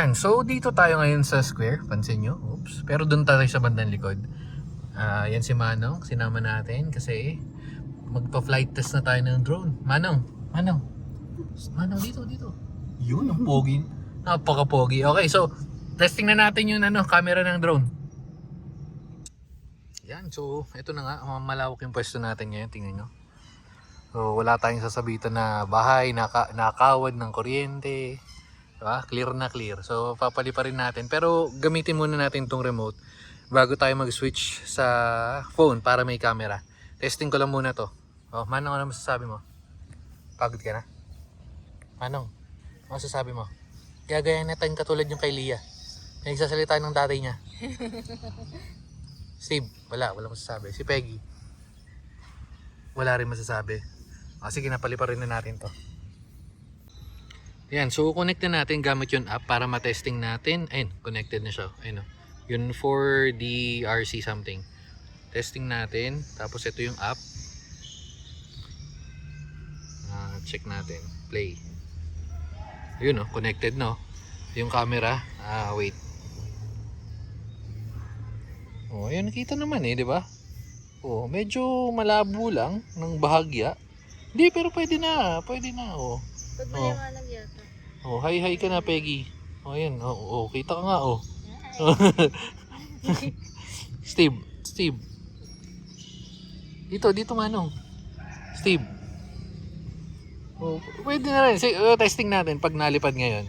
Yan, so dito tayo ngayon sa square, pansin nyo, oops. Pero doon tayo sa bandang likod. Yan si Manong, sinama natin kasi magpa-flight test na tayo ng drone. Manong, dito. Yun, ang pogi. Napaka-pogi. Okay, so testing na natin yung camera ng drone. Yan, so ito na nga, malawak yung pwesto natin ngayon, tingnan nyo. So wala tayong sasabitan na bahay, nakawad ng kuryente. Diba? Clear na clear. So papaliparin natin. Pero gamitin muna natin itong remote bago tayo mag-switch sa phone para may camera. Testing ko lang muna to. Oh, Manong, ano masasabi mo? Pagod ka na? Manong, ano masasabi mo? Gagayan natin katulad yung kay Lia. Nagsasalita ng tatay niya. Steve, wala masasabi. Si Peggy, wala rin masasabi. Sige, napaliparin na natin to. Yan, so connect na natin gamit yung app para matesting natin. Ayun, connected na siya. Ayun, yun 4Drc something. Testing natin. Tapos ito yung app. Check natin. Play. Ayun, connected no. Yung camera. Wait. Ayun, nakita naman di ba? Medyo malabo lang ng bahagya. Hindi, pero pwede na. Pwede na, Pag maliwanag yata. Hi ka na, Peggy. Ayan. Kita ka nga, Steve. Dito Manong. Steve. Pwede na rin. Testing natin pag nalipad ngayon.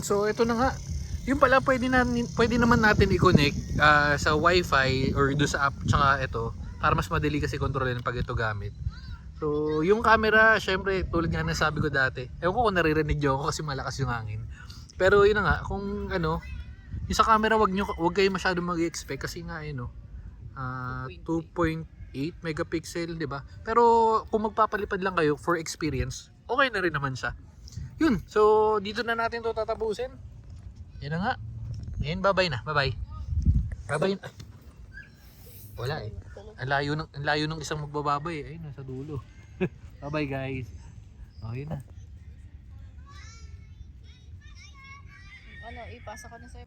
So ito na nga. Yung pala pwede naman natin i-connect sa wifi or do sa app tsaka ito para mas madali kasi kontrolin pag ito gamit. So yung camera, syempre tulad nga ng sabi ko dati, ewan ko kung naririnig nyo ako kasi malakas yung hangin. Pero yun na nga, kung ano, yung sa camera wag kayo masyado mag-expect kasi nga no, 2.8 megapixel, 'di ba? Pero kung magpapalipad lang kayo for experience, okay na rin naman siya. Yun. So dito na natin 'to tatapusin. Yan na nga. Ngayon bye-bye na. Bye-bye. Bye-bye. Ay, wala eh. Ang layo ng isang magbababay eh. Ayun, nasa dulo. Bye-bye guys. Okay na. Ano, ipasa ko na sa'yo.